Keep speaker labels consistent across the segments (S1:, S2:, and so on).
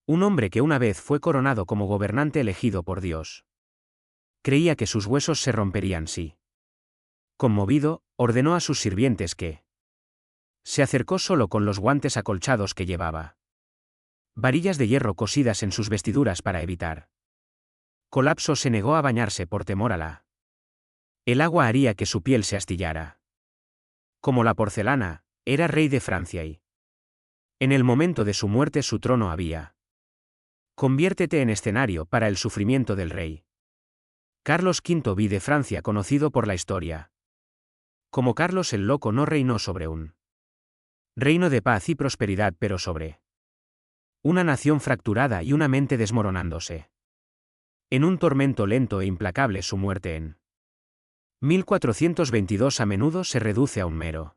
S1: Un hombre que una vez fue coronado como gobernante elegido por Dios. Creía que sus huesos se romperían si. Conmovido, ordenó a sus sirvientes que. Se acercó solo con los guantes acolchados que llevaba. Varillas de hierro cosidas en sus vestiduras para evitar. Colapso se negó a bañarse por temor a la. El agua haría que su piel se astillara. Como la porcelana, era rey de Francia y. En el momento de su muerte su trono había. Conviértete en escenario para el sufrimiento del rey. Carlos V vi de Francia conocido por la historia. Como Carlos el Loco no reinó sobre un reino de paz y prosperidad pero sobre una nación fracturada y una mente desmoronándose. En un tormento lento e implacable su muerte en 1422 a menudo se reduce a un mero.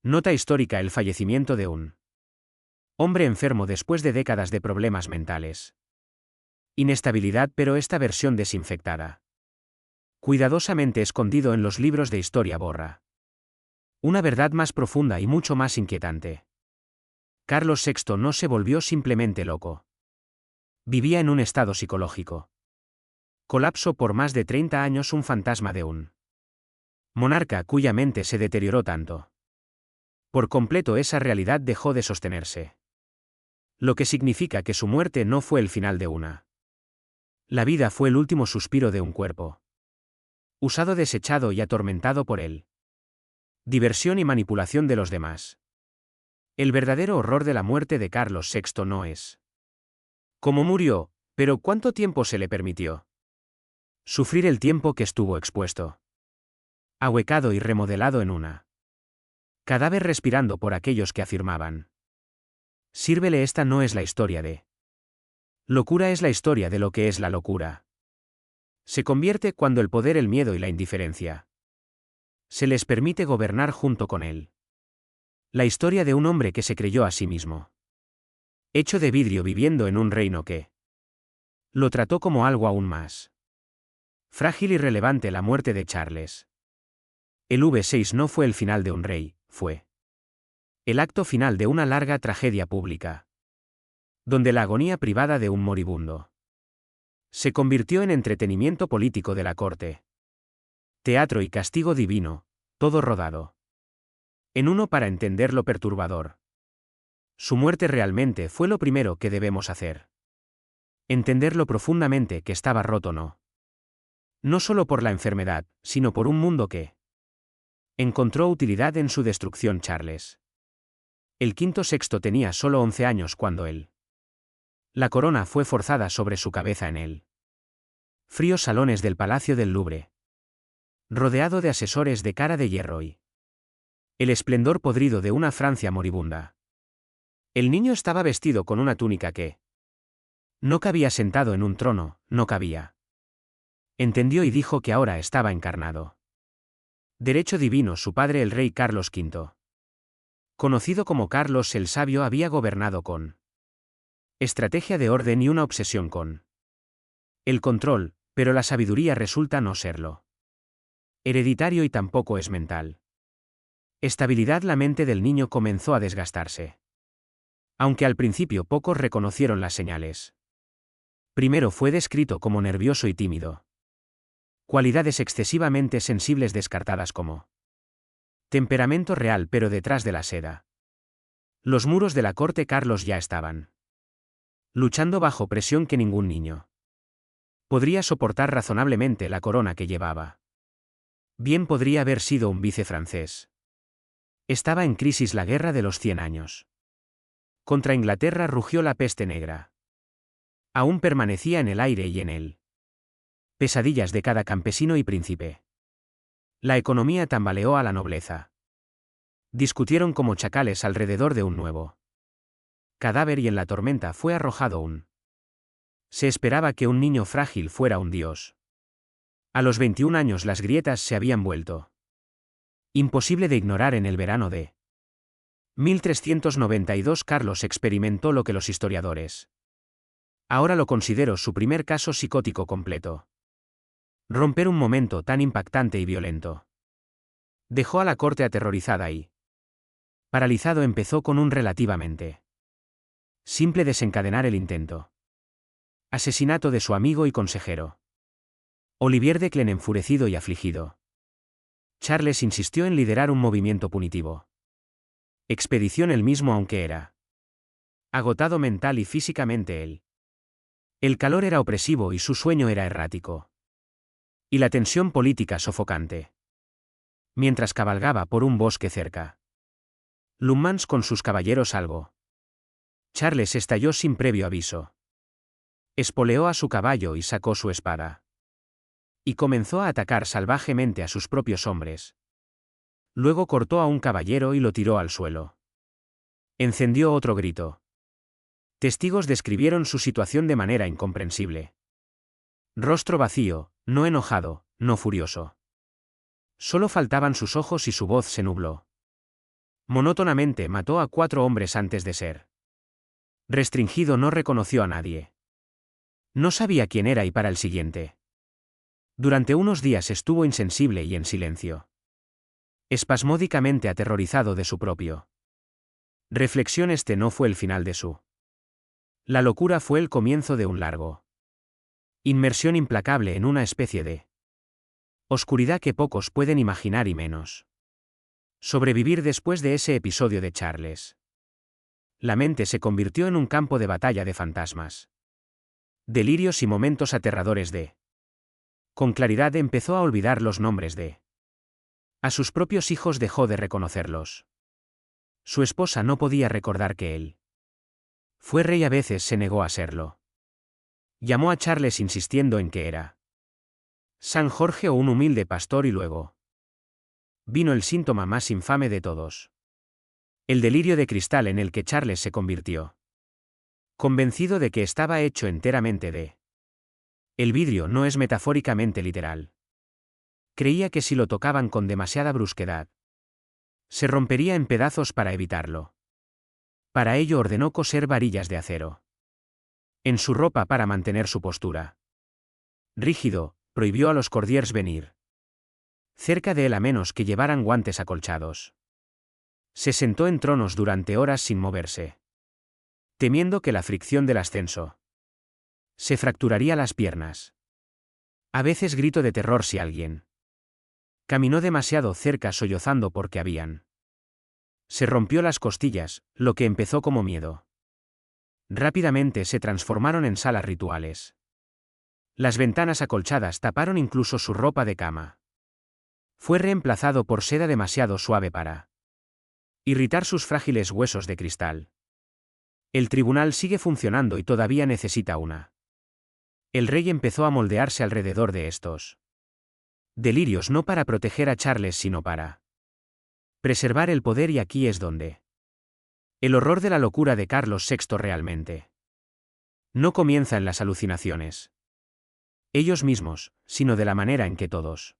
S1: Nota histórica: el fallecimiento de un hombre enfermo después de décadas de problemas mentales. Inestabilidad, pero esta versión desinfectada. Cuidadosamente escondido en los libros de historia borra. Una verdad más profunda y mucho más inquietante. Carlos VI no se volvió simplemente loco. Vivía en un estado psicológico. Colapso por más de 30 años, un fantasma de un monarca cuya mente se deterioró tanto. Por completo esa realidad dejó de sostenerse. Lo que significa que su muerte no fue el final de una. La vida fue el último suspiro de un cuerpo. Usado, desechado y atormentado por él. Diversión y manipulación de los demás. El verdadero horror de la muerte de Carlos VI no es cómo murió, pero cuánto tiempo se le permitió sufrir el tiempo que estuvo expuesto. Ahuecado y remodelado en una cadáver, respirando por aquellos que afirmaban. Sírvele, esta no es la historia de locura, es la historia de lo que es la locura. Se convierte cuando el poder, el miedo y la indiferencia se les permite gobernar junto con él. La historia de un hombre que se creyó a sí mismo hecho de vidrio, viviendo en un reino que lo trató como algo aún más frágil y relevante. La muerte de Charles el V6 no fue el final de un rey, fue el acto final de una larga tragedia pública, donde la agonía privada de un moribundo se convirtió en entretenimiento político de la corte. Teatro y castigo divino, todo rodado en uno para entender lo perturbador. Su muerte realmente fue lo primero que debemos hacer. Entender lo profundamente que estaba roto, no solo por la enfermedad, sino por un mundo que encontró utilidad en su destrucción. Charles el V tenía solo 11 años cuando la corona fue forzada sobre su cabeza en el fríos salones del Palacio del Louvre, rodeado de asesores de cara de hierro y el esplendor podrido de una Francia moribunda. El niño estaba vestido con una túnica que no cabía, sentado en un trono, no cabía. Entendió y dijo que ahora estaba encarnado. Derecho divino. Su padre, el rey Carlos V, conocido como Carlos el Sabio, había gobernado con estrategia de orden y una obsesión con el control, pero la sabiduría resulta no serlo hereditario y tampoco es mental. Estabilidad. La mente del niño comenzó a desgastarse. Aunque al principio pocos reconocieron las señales. Primero fue descrito como nervioso y tímido. Cualidades excesivamente sensibles descartadas como temperamento real, pero detrás de la seda. Los muros de la corte Carlos ya estaban luchando bajo presión que ningún niño podría soportar razonablemente. La corona que llevaba bien podría haber sido un vice francés. Estaba en crisis la guerra de los 100 años. Contra Inglaterra rugió la peste negra. Aún permanecía en el aire y en él. Pesadillas de cada campesino y príncipe. La economía tambaleó a la nobleza. Discutieron como chacales alrededor de un nuevo cadáver y en la tormenta fue arrojado un. Se esperaba que un niño frágil fuera un dios. A los 21 años las grietas se habían vuelto imposible de ignorar. En el verano de 1392 Carlos experimentó lo que los historiadores ahora lo considero su primer caso psicótico completo. Romper un momento tan impactante y violento. Dejó a la corte aterrorizada y paralizado. Empezó con un relativamente Simple desencadenar el intento. Asesinato de su amigo y consejero. Olivier de Clen enfurecido y afligido. Charles insistió en liderar un movimiento punitivo. Expedición él mismo aunque era. Agotado mental y físicamente él. El calor era opresivo y su sueño era errático. Y la tensión política sofocante. Mientras cabalgaba por un bosque cerca. Lummans con sus caballeros algo. Charles estalló sin previo aviso. Espoleó a su caballo y sacó su espada. Y comenzó a atacar salvajemente a sus propios hombres. Luego cortó a un caballero y lo tiró al suelo. Encendió otro grito. Testigos describieron su situación de manera incomprensible. Rostro vacío, no enojado, no furioso. Solo faltaban sus ojos y su voz se nubló. Monótonamente mató a 4 hombres antes de ser. Restringido no reconoció a nadie. No sabía quién era y para el siguiente. Durante unos días estuvo insensible y en silencio. Espasmódicamente aterrorizado de su propio. Reflexión. Este no fue el final de su. La locura fue el comienzo de un largo. Inmersión implacable en una especie de oscuridad que pocos pueden imaginar y menos. Sobrevivir después de ese episodio de Charles. La mente se convirtió en un campo de batalla de fantasmas. Delirios y momentos aterradores de. Con claridad empezó a olvidar los nombres de. A sus propios hijos dejó de reconocerlos. Su esposa no podía recordar que él fue rey, a veces se negó a serlo. Llamó a Charles insistiendo en que era San Jorge o un humilde pastor y luego vino el síntoma más infame de todos. El delirio de cristal en el que Charles se convirtió. Convencido de que estaba hecho enteramente de. El vidrio no es metafóricamente literal. Creía que si lo tocaban con demasiada brusquedad, se rompería en pedazos para evitarlo. Para ello ordenó coser varillas de acero en su ropa para mantener su postura. Rígido, prohibió a los courtiers venir cerca de él a menos que llevaran guantes acolchados. Se sentó en tronos durante horas sin moverse, temiendo que la fricción del ascenso se fracturaría las piernas. A veces gritó de terror si alguien caminó demasiado cerca sollozando porque habían. Se rompió las costillas, lo que empezó como miedo. Rápidamente se transformaron en salas rituales. Las ventanas acolchadas taparon incluso su ropa de cama. Fue reemplazado por seda demasiado suave para irritar sus frágiles huesos de cristal. El tribunal sigue funcionando y todavía necesita una. El rey empezó a moldearse alrededor de estos delirios, no para proteger a Charles sino para preservar el poder, y aquí es donde el horror de la locura de Carlos VI realmente no comienza en las alucinaciones ellos mismos, sino de la manera en que todos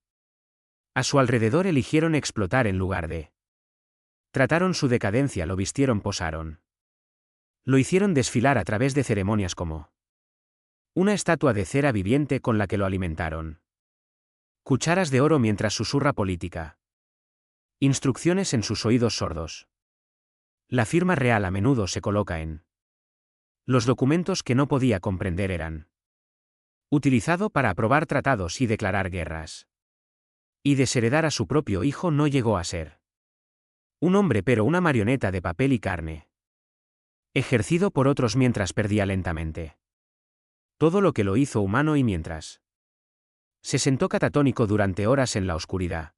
S1: a su alrededor eligieron explotar en lugar de. Trataron su decadencia, lo vistieron, posaron. Lo hicieron desfilar a través de ceremonias como una estatua de cera viviente con la que lo alimentaron. Cucharas de oro mientras susurra política. Instrucciones en sus oídos sordos. La firma real a menudo se coloca en. Los documentos que no podía comprender eran. Utilizado para aprobar tratados y declarar guerras. Y desheredar a su propio hijo no llegó a ser. Un hombre pero una marioneta de papel y carne. Ejercido por otros mientras perdía lentamente. Todo lo que lo hizo humano y mientras. Se sentó catatónico durante horas en la oscuridad.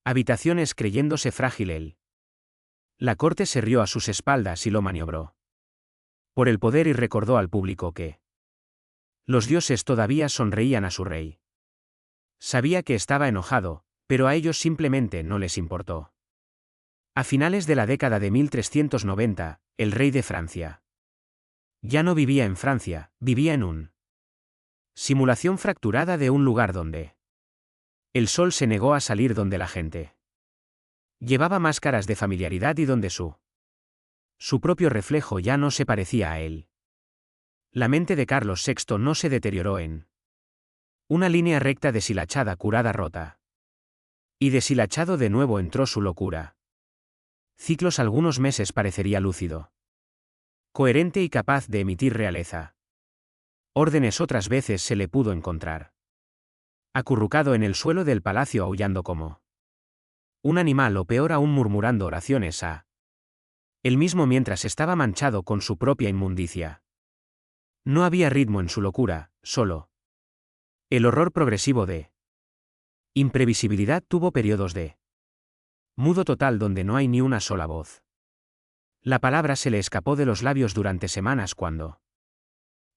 S1: Habitaciones creyéndose frágil él. La corte se rió a sus espaldas y lo maniobró. Por el poder y recordó al público que. Los dioses todavía sonreían a su rey. Sabía que estaba enojado, pero a ellos simplemente no les importó. A finales de la década de 1390, el rey de Francia. Ya no vivía en Francia, vivía en un. Simulación fracturada de un lugar donde. El sol se negó a salir, donde la gente. Llevaba máscaras de familiaridad y donde su propio reflejo ya no se parecía a él. La mente de Carlos VI no se deterioró en. Una línea recta deshilachada, curada, rota. Y deshilachado de nuevo entró su locura. Ciclos, algunos meses parecería lúcido. Coherente y capaz de emitir realeza. Órdenes otras veces se le pudo encontrar acurrucado en el suelo del palacio aullando como un animal o peor aún murmurando oraciones a él mismo mientras estaba manchado con su propia inmundicia. No había ritmo en su locura, solo el horror progresivo de imprevisibilidad. Tuvo periodos de mudo total donde no hay ni una sola voz. La palabra se le escapó de los labios durante semanas cuando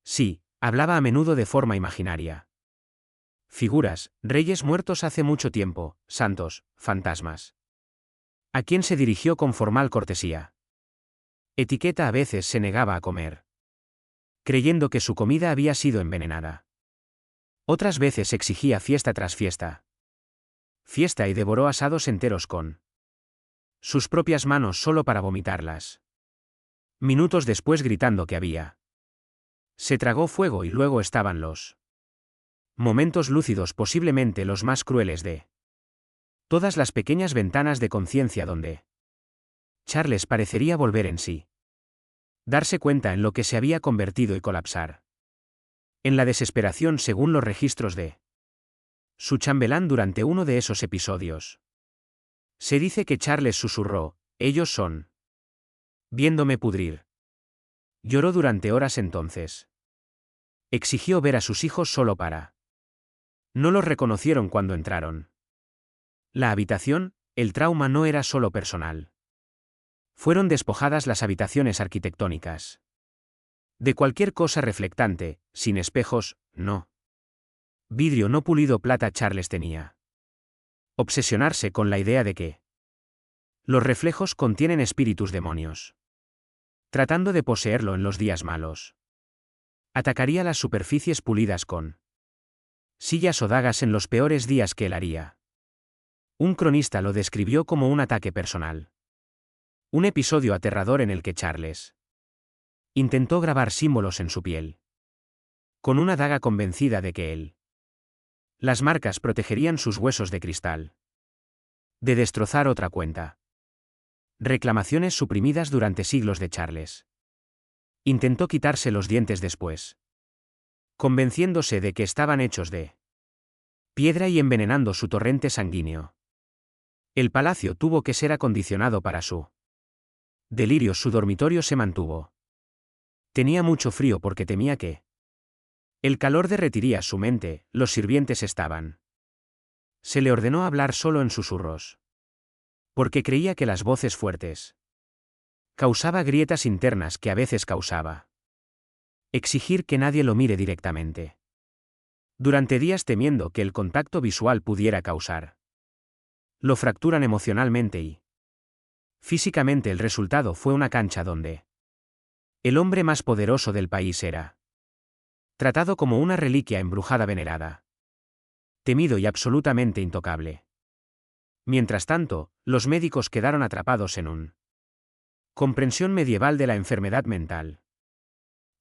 S1: sí, hablaba a menudo de forma imaginaria. Figuras, reyes muertos hace mucho tiempo, santos, fantasmas. ¿A quién se dirigió con formal cortesía? Etiqueta a veces se negaba a comer, creyendo que su comida había sido envenenada. Otras veces exigía fiesta tras fiesta. Fiesta y devoró asados enteros con sus propias manos solo para vomitarlas. Minutos después gritando que había. Se tragó fuego y luego estaban los momentos lúcidos, posiblemente los más crueles de todas las pequeñas ventanas de conciencia donde Charles parecería volver en sí. Darse cuenta en lo que se había convertido y colapsar. En la desesperación según los registros de su chambelán durante uno de esos episodios. Se dice que Charles susurró, ellos son viéndome pudrir. Lloró durante horas entonces. Exigió ver a sus hijos solo para. No los reconocieron cuando entraron. La habitación, el trauma no era solo personal. Fueron despojadas las habitaciones arquitectónicas. De cualquier cosa reflectante, sin espejos, no. Vidrio no pulido plata. Charles tenía obsesionarse con la idea de que los reflejos contienen espíritus demonios. Tratando de poseerlo en los días malos. Atacaría las superficies pulidas con sillas o dagas en los peores días que él haría. Un cronista lo describió como un ataque personal. Un episodio aterrador en el que Charles intentó grabar símbolos en su piel. Con una daga convencida de que él. Las marcas protegerían sus huesos de cristal. De destrozar otra cuenta. Reclamaciones suprimidas durante siglos de Charles. Intentó quitarse los dientes después. Convenciéndose de que estaban hechos de piedra y envenenando su torrente sanguíneo. El palacio tuvo que ser acondicionado para su delirio. Su dormitorio se mantuvo. Tenía mucho frío porque temía que el calor derretiría su mente. Los sirvientes estaban. Se le ordenó hablar solo en susurros. Porque creía que las voces fuertes causaba grietas internas que a veces causaba. Exigir que nadie lo mire directamente. Durante días temiendo que el contacto visual pudiera causar. Lo fracturan emocionalmente y físicamente. El resultado fue una cancha donde el hombre más poderoso del país era tratado como una reliquia embrujada venerada. Temido y absolutamente intocable. Mientras tanto, los médicos quedaron atrapados en un comprensión medieval de la enfermedad mental.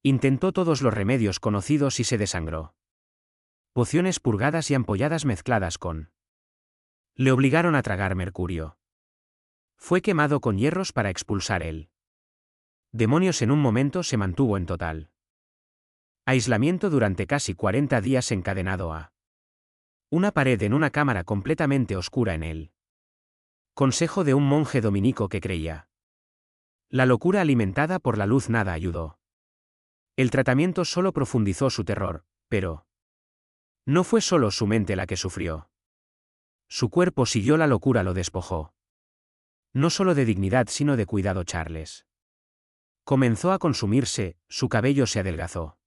S1: Intentó todos los remedios conocidos y se desangró. Pociones purgadas y ampolladas mezcladas con. Le obligaron a tragar mercurio. Fue quemado con hierros para expulsar el demonios. En un momento se mantuvo en total aislamiento durante casi 40 días encadenado a una pared en una cámara completamente oscura en él. Consejo de un monje dominico que creía. La locura alimentada por la luz nada ayudó. El tratamiento solo profundizó su terror, pero no fue solo su mente la que sufrió. Su cuerpo siguió. La locura lo despojó. No solo de dignidad sino de cuidado. Charles comenzó a consumirse, su cabello se adelgazó.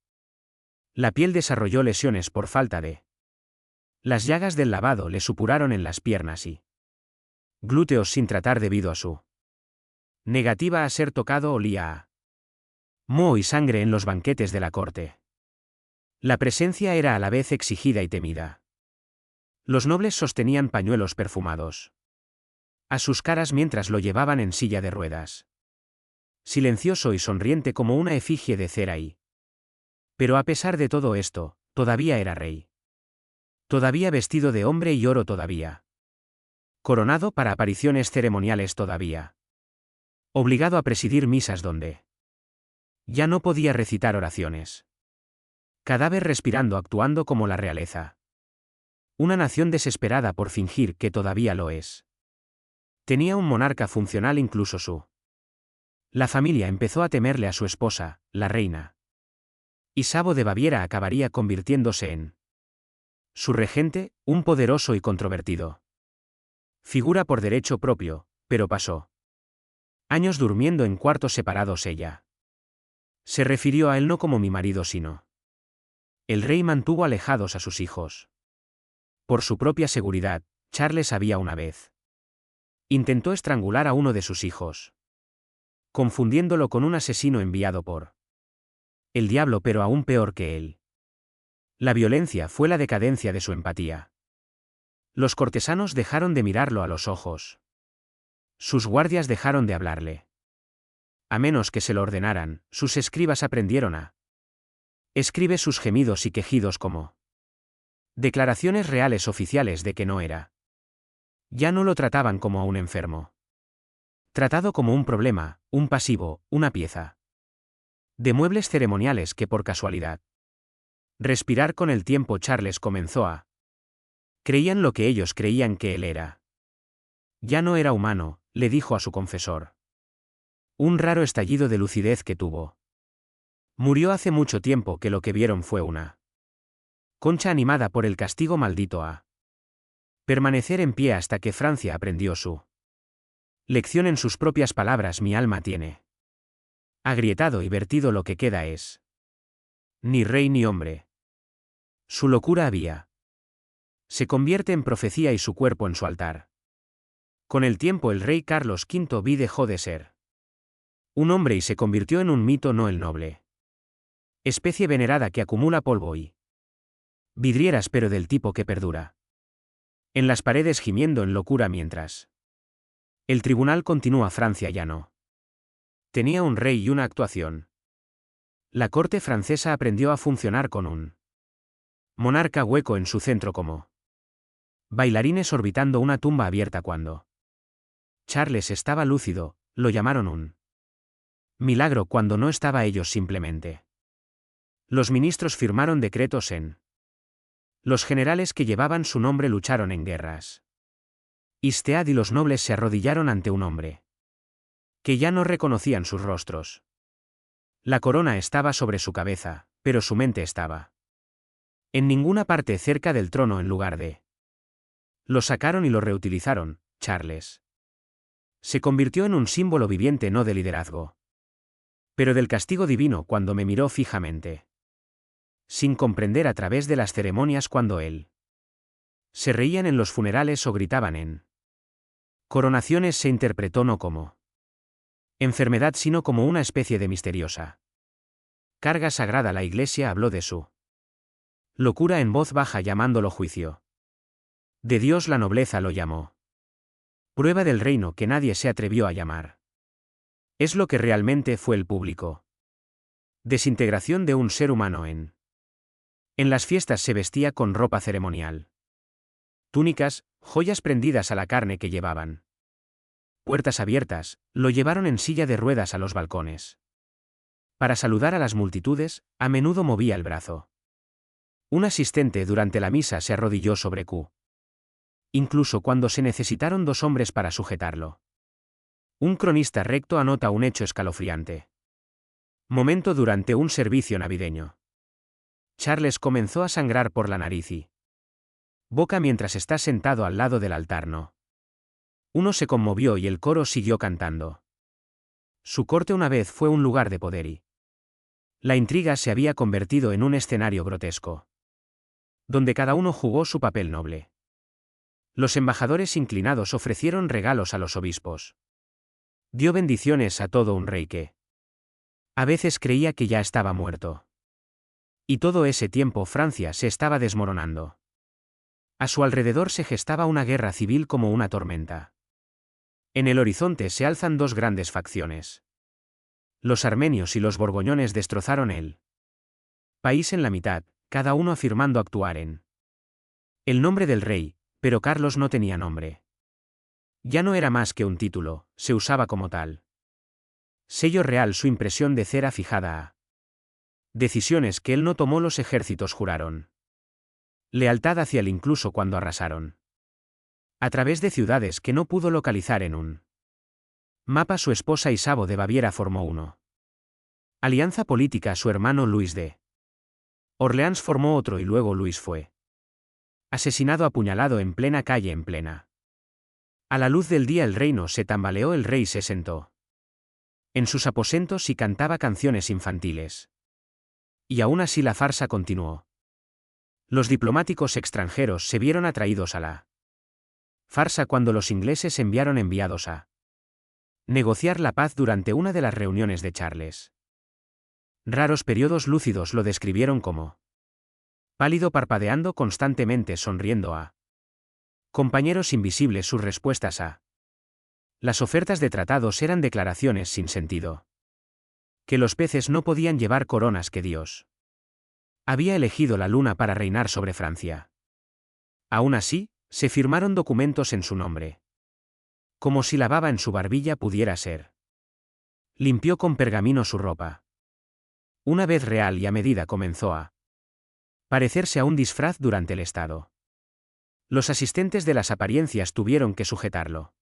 S1: La piel desarrolló lesiones por falta de. Las llagas del lavado le supuraron en las piernas y glúteos sin tratar debido a su negativa a ser tocado. Olía a moho y sangre en los banquetes de la corte. La presencia era a la vez exigida y temida. Los nobles sostenían pañuelos perfumados a sus caras mientras lo llevaban en silla de ruedas. Silencioso y sonriente como una efigie de cera y. Pero a pesar de todo esto, todavía era rey. Todavía vestido de hombre y oro todavía. Coronado para apariciones ceremoniales todavía. Obligado a presidir misas donde Ya no podía recitar oraciones. Cadáver respirando, actuando como la realeza. Una nación desesperada por fingir que todavía lo es. Tenía un monarca funcional incluso su. La familia empezó a temerle a su esposa, la reina. Isabeau de Baviera acabaría convirtiéndose en su regente, un poderoso y controvertido. Figura por derecho propio, pero pasó años durmiendo en cuartos separados ella. Se refirió a él no como mi marido sino. El rey mantuvo alejados a sus hijos. Por su propia seguridad, Charles había una vez intentó estrangular a uno de sus hijos, confundiéndolo con un asesino enviado por el diablo, pero aún peor que él. La violencia fue la decadencia de su empatía. Los cortesanos dejaron de mirarlo a los ojos. Sus guardias dejaron de hablarle. A menos que se lo ordenaran, sus escribas aprendieron a escribe sus gemidos y quejidos como declaraciones reales oficiales de que no era. Ya no lo trataban como a un enfermo. Tratado como un problema, un pasivo, una pieza de muebles ceremoniales que por casualidad. Respirar con el tiempo. Charles comenzó a creían lo que ellos creían que él era. Ya no era humano, le dijo a su confesor. Un raro estallido de lucidez que tuvo. Murió hace mucho tiempo. Que lo que vieron fue una concha animada por el castigo maldito a permanecer en pie hasta que Francia aprendió su lección en sus propias palabras. Mi alma tiene agrietado y vertido, lo que queda es ni rey ni hombre. Su locura había se convierte en profecía y su cuerpo en su altar. Con el tiempo el rey Carlos V dejó de ser un hombre y se convirtió en un mito, no el noble especie venerada que acumula polvo y vidrieras, pero del tipo que perdura en las paredes gimiendo en locura mientras el tribunal continúa. Francia ya no tenía un rey y una actuación. La corte francesa aprendió a funcionar con un monarca hueco en su centro, como bailarines orbitando una tumba abierta. Cuando Charles estaba lúcido, lo llamaron un milagro. Cuando no estaba, ellos simplemente. Los ministros firmaron decretos en. Los generales que llevaban su nombre lucharon en guerras. Istead y los nobles se arrodillaron ante un hombre que ya no reconocían sus rostros. La corona estaba sobre su cabeza, pero su mente estaba en ninguna parte cerca del trono. En lugar de. Lo sacaron y lo reutilizaron. Charles se convirtió en un símbolo viviente, no de liderazgo, pero del castigo divino. Cuando me miró fijamente, sin comprender a través de las ceremonias, cuando él se reían en los funerales o gritaban en coronaciones, se interpretó no como enfermedad sino como una especie de misteriosa carga sagrada. La Iglesia habló de su locura en voz baja, llamándolo juicio de Dios. La nobleza lo llamó prueba del reino, que nadie se atrevió a llamar. Es lo que realmente fue el público desintegración de un ser humano en las fiestas se vestía con ropa ceremonial. Túnicas, joyas prendidas a la carne que llevaban. Puertas abiertas, lo llevaron en silla de ruedas a los balcones. Para saludar a las multitudes, a menudo movía el brazo. Un asistente durante la misa se arrodilló sobre Q. Incluso cuando se necesitaron dos hombres para sujetarlo. Un cronista recto anota un hecho escalofriante momento durante un servicio navideño. Charles comenzó a sangrar por la nariz y boca mientras está sentado al lado del altar. No. Uno se conmovió y el coro siguió cantando. Su corte una vez fue un lugar de poder y la intriga se había convertido en un escenario grotesco, donde cada uno jugó su papel noble. Los embajadores inclinados ofrecieron regalos a los obispos. Dio bendiciones a todo un rey que a veces creía que ya estaba muerto. Y todo ese tiempo Francia se estaba desmoronando. A su alrededor se gestaba una guerra civil como una tormenta. En el horizonte se alzan dos grandes facciones. Los armenios y los borgoñones destrozaron el país en la mitad, cada uno afirmando actuar en el nombre del rey, pero Carlos no tenía nombre. Ya no era más que un título, se usaba como tal. Sello real su impresión de cera fijada a decisiones que él no tomó. Los ejércitos juraron lealtad hacia él incluso cuando arrasaron a través de ciudades que no pudo localizar en un mapa. Su esposa Isabeau de Baviera formó uno alianza política. Su hermano Luis de Orleans formó otro y luego Luis fue asesinado apuñalado en plena calle en plena. A la luz del día el reino se tambaleó. El rey se sentó en sus aposentos y cantaba canciones infantiles. Y aún así la farsa continuó. Los diplomáticos extranjeros se vieron atraídos a la farsa cuando los ingleses enviaron enviados a negociar la paz durante una de las reuniones de Charles. Raros periodos lúcidos lo describieron como pálido, parpadeando constantemente, sonriendo a compañeros invisibles. Sus respuestas a las ofertas de tratados eran declaraciones sin sentido. Que los peces no podían llevar coronas, que Dios había elegido la luna para reinar sobre Francia. Aún así, se firmaron documentos en su nombre. Como si la baba en su barbilla pudiera ser. Limpió con pergamino su ropa. Una vez real y a medida comenzó a parecerse a un disfraz durante el estado. Los asistentes de las apariencias tuvieron que sujetarlo.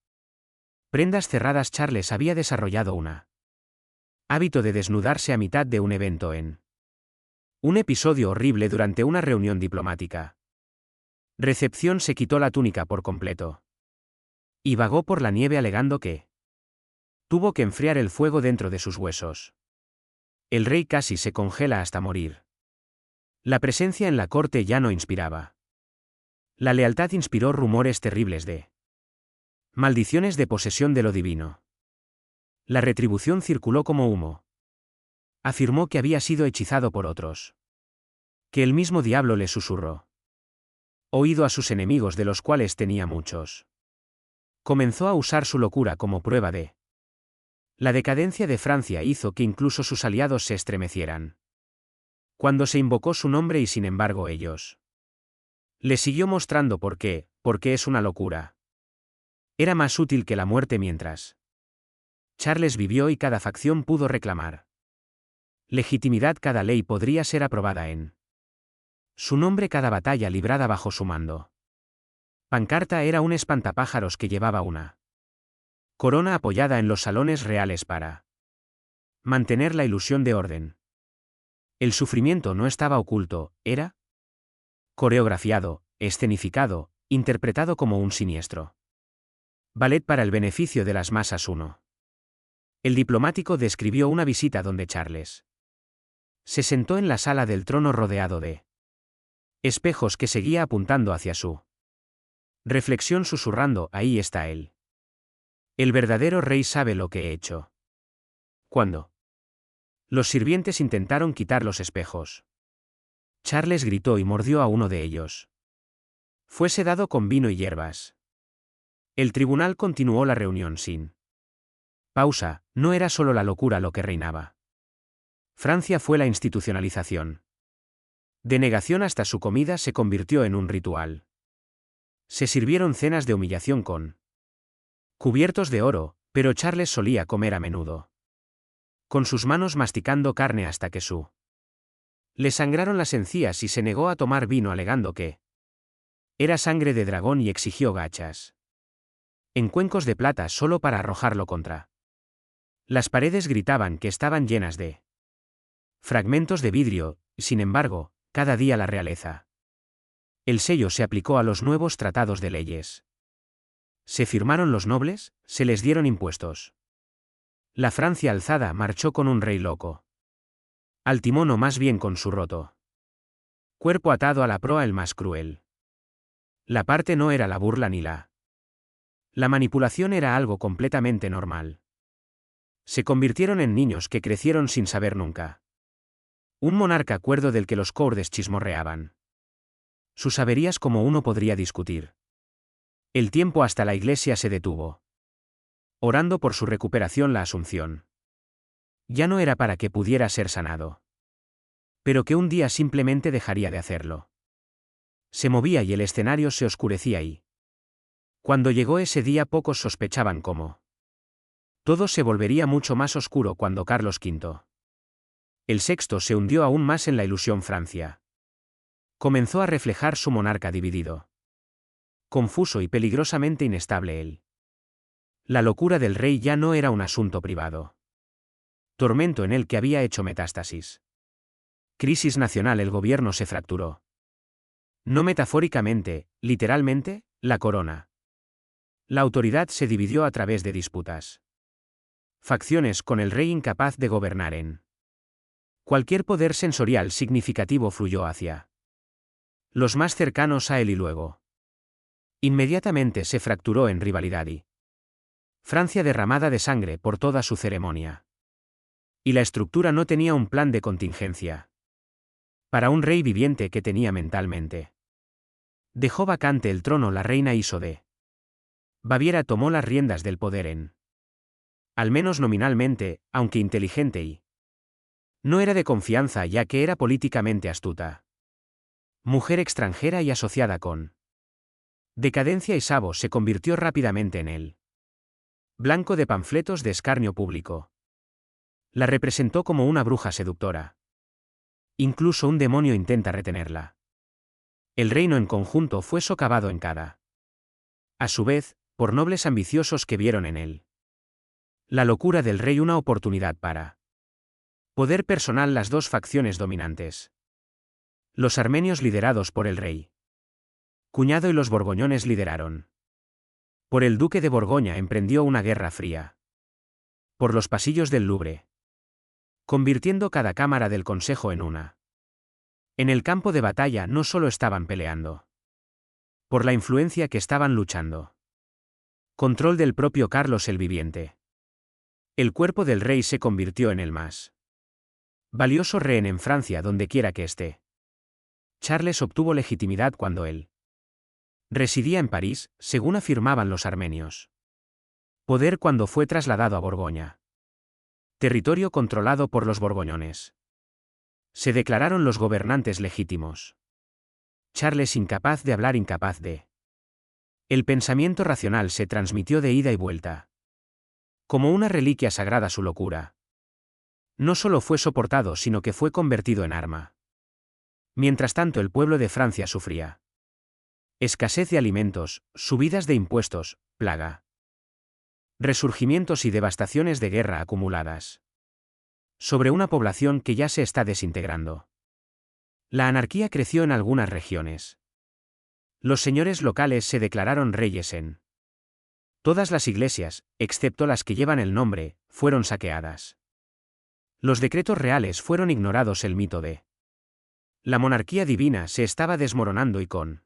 S1: Prendas cerradas. Charles había desarrollado una hábito de desnudarse a mitad de un evento en un episodio horrible durante una reunión diplomática. Recepción. Se quitó la túnica por completo y vagó por la nieve alegando que tuvo que enfriar el fuego dentro de sus huesos. El rey casi se congela hasta morir. La presencia en la corte ya no inspiraba. La lealtad inspiró rumores terribles de maldiciones de posesión de lo divino. La retribución circuló como humo. Afirmó que había sido hechizado por otros. Que el mismo diablo le susurró oído a sus enemigos, de los cuales tenía muchos. Comenzó a usar su locura como prueba de la decadencia de Francia. Hizo que incluso sus aliados se estremecieran cuando se invocó su nombre y sin embargo ellos le siguió mostrando porque es una locura. Era más útil que la muerte mientras Charles vivió y cada facción pudo reclamar legitimidad. Cada ley podría ser aprobada en su nombre, cada batalla librada bajo su mando. Pancarta era un espantapájaros que llevaba una corona apoyada en los salones reales para mantener la ilusión de orden. El sufrimiento no estaba oculto, era coreografiado, escenificado, interpretado como un siniestro ballet para el beneficio de las masas. El diplomático describió una visita donde Charles se sentó en la sala del trono rodeado de espejos que seguía apuntando hacia su reflexión, susurrando: ahí está él. El verdadero rey sabe lo que he hecho. Cuando los sirvientes intentaron quitar los espejos, Charles gritó y mordió a uno de ellos. Fue sedado con vino y hierbas. El tribunal continuó la reunión sin pausa. No era solo la locura lo que reinaba. Francia fue la institucionalización. De negación hasta su comida se convirtió en un ritual. Se sirvieron cenas de humillación con cubiertos de oro, pero Charles solía comer a menudo con sus manos, masticando carne hasta que le sangraron las encías, y se negó a tomar vino alegando que era sangre de dragón, y exigió gachas en cuencos de plata solo para arrojarlo contra las paredes. Gritaban que estaban llenas de fragmentos de vidrio. Sin embargo, cada día la realeza. El sello se aplicó a los nuevos tratados de leyes. Se firmaron los nobles, se les dieron impuestos. La Francia alzada marchó con un rey loco al timón, o más bien con su roto cuerpo atado a la proa, el más cruel. La parte no era la burla ni la manipulación, era algo completamente normal. Se convirtieron en niños que crecieron sin saber nunca. Un monarca cuerdo del que los courdes chismorreaban sus averías como uno podría discutir. El tiempo hasta la iglesia se detuvo, orando por su recuperación. La Asunción ya no era para que pudiera ser sanado, pero que un día simplemente dejaría de hacerlo. Se movía y el escenario se oscurecía, y cuando llegó ese día pocos sospechaban cómo Todo se volvería mucho más oscuro cuando Carlos V. El sexto se hundió aún más en la ilusión Francia. Comenzó a reflejar su monarca dividido. Confuso y peligrosamente inestable él. La locura del rey ya no era un asunto privado. Tormento en el que había hecho metástasis. Crisis nacional, el gobierno se fracturó. No metafóricamente, literalmente, la corona. La autoridad se dividió a través de disputas. Facciones con el rey incapaz de gobernar en. Cualquier poder sensorial significativo fluyó hacia los más cercanos a él y luego. Inmediatamente se fracturó en rivalidad y Francia derramada de sangre por toda su ceremonia. Y la estructura no tenía un plan de contingencia. Para un rey viviente que tenía mentalmente. Dejó vacante el trono la reina Isode. Baviera tomó las riendas del poder en. Al menos nominalmente, aunque inteligente y. No era de confianza ya que era políticamente astuta. Mujer extranjera y asociada con. Decadencia y Sabo se convirtió rápidamente en él. Blanco de panfletos de escarnio público. La representó como una bruja seductora. Incluso un demonio intenta retenerla. El reino en conjunto fue socavado en cada. A su vez, por nobles ambiciosos que vieron en él. La locura del rey una oportunidad para. Poder personal las dos facciones dominantes. Los armenios liderados por el rey. Cuñado y los borgoñones lideraron. Por el duque de Borgoña emprendió una guerra fría. Por los pasillos del Louvre. Convirtiendo cada cámara del consejo en una. En el campo de batalla no solo estaban peleando. Por la influencia que estaban luchando. Control del propio Carlos el Viviente. El cuerpo del rey se convirtió en el más valioso rehén en Francia donde quiera que esté. Charles obtuvo legitimidad cuando él residía en París, según afirmaban los armenios. Poder cuando fue trasladado a Borgoña. Territorio controlado por los borgoñones. Se declararon los gobernantes legítimos. Charles incapaz de hablar, incapaz de. El pensamiento racional se transmitió de ida y vuelta. Como una reliquia sagrada su locura. No solo fue soportado sino que fue convertido en arma. Mientras tanto el pueblo de Francia sufría. Escasez de alimentos, subidas de impuestos, plaga. Resurgimientos y devastaciones de guerra acumuladas. Sobre una población que ya se está desintegrando. La anarquía creció en algunas regiones. Los señores locales se declararon reyes en. Todas las iglesias, excepto las que llevan el nombre, fueron saqueadas. Los decretos reales fueron ignorados, el mito de. La monarquía divina se estaba desmoronando y con.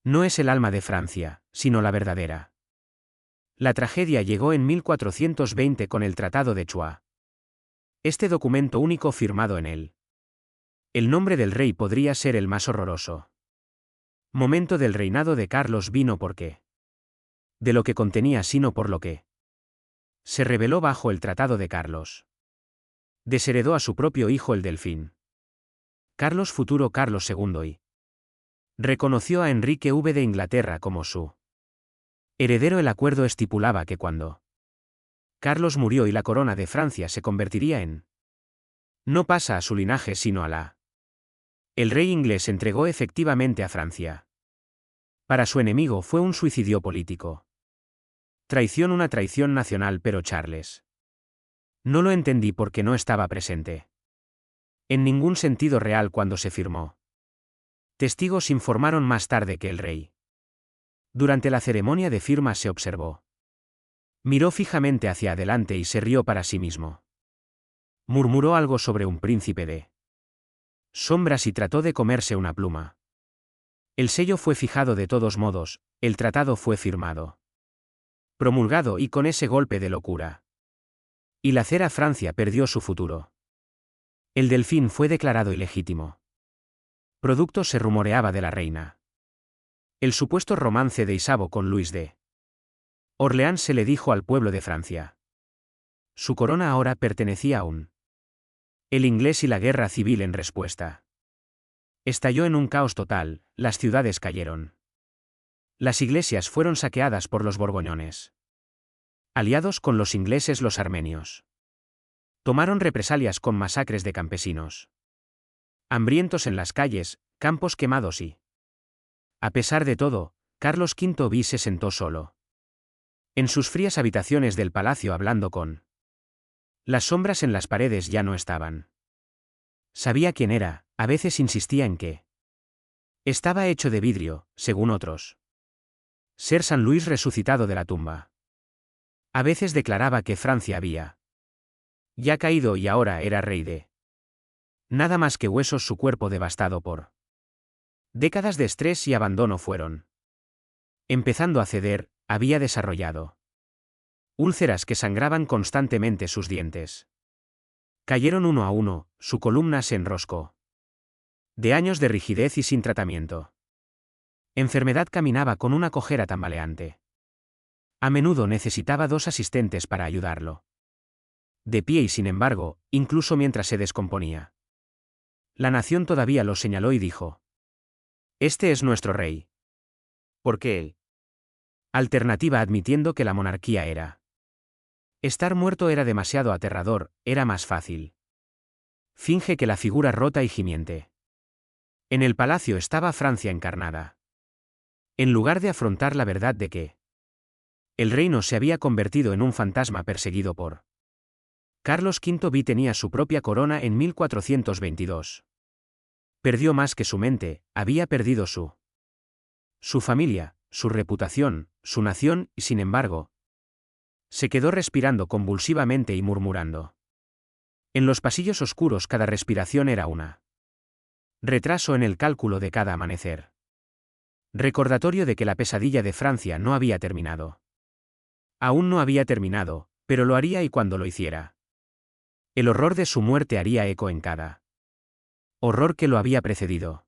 S1: No es el alma de Francia, sino la verdadera. La tragedia llegó en 1420 con el Tratado de Troyes. Este documento único firmado en él. El nombre del rey podría ser el más horroroso. Momento del reinado de Carlos vino porque. De lo que contenía sino por lo que. Se reveló bajo el Tratado de Carlos. Desheredó a su propio hijo el Delfín. Carlos futuro Carlos II y. Reconoció a Enrique V de Inglaterra como su. Heredero. El acuerdo estipulaba que cuando. Carlos murió y la corona de Francia se convertiría en. No pasa a su linaje sino a la. El rey inglés entregó efectivamente a Francia. Para su enemigo fue un suicidio político. Traición, una traición nacional, pero Charles. No lo entendí porque no estaba presente. En ningún sentido real cuando se firmó. Testigos informaron más tarde que el rey. Durante la ceremonia de firma se observó. Miró fijamente hacia adelante y se rió para sí mismo. Murmuró algo sobre un príncipe de sombras y trató de comerse una pluma. El sello fue fijado de todos modos, el tratado fue firmado. Promulgado y con ese golpe de locura. Y la cera Francia perdió su futuro. El Delfín fue declarado ilegítimo. Producto se rumoreaba de la reina. El supuesto romance de Isabeau con Luis de Orleans se le dijo al pueblo de Francia. Su corona ahora pertenecía a un. El inglés y la guerra civil en respuesta. Estalló en un caos total, las ciudades cayeron. Las iglesias fueron saqueadas por los borgoñones. Aliados con los ingleses, los armenios tomaron represalias con masacres de campesinos. Hambrientos en las calles, campos quemados y... A pesar de todo, Carlos V se sentó solo en sus frías habitaciones del palacio hablando con... Las sombras en las paredes ya no estaban. Sabía quién era, a veces insistía en que estaba hecho de vidrio, según otros. Ser San Luis resucitado de la tumba. A veces declaraba que Francia había ya caído y ahora era rey de nada más que huesos. Su cuerpo devastado por décadas de estrés y abandono fueron empezando a ceder, había desarrollado úlceras que sangraban constantemente sus dientes. Cayeron uno a uno, su columna se enroscó. De años de rigidez y sin tratamiento. Enfermedad caminaba con una cojera tambaleante. A menudo necesitaba 2 asistentes para ayudarlo. De pie y sin embargo, incluso mientras se descomponía. La nación todavía lo señaló y dijo: Este es nuestro rey. ¿Por qué? Alternativa admitiendo que la monarquía era. Estar muerto era demasiado aterrador, era más fácil. Finge que la figura rota y gimiente. En el palacio estaba Francia encarnada. En lugar de afrontar la verdad de que el reino se había convertido en un fantasma perseguido por Carlos V tenía su propia corona en 1422. Perdió más que su mente, había perdido su familia, su reputación, su nación y sin embargo, se quedó respirando convulsivamente y murmurando. En los pasillos oscuros cada respiración era una retraso en el cálculo de cada amanecer. Recordatorio de que la pesadilla de Francia no había terminado. Aún no había terminado, pero lo haría y cuando lo hiciera. El horror de su muerte haría eco en cada horror que lo había precedido.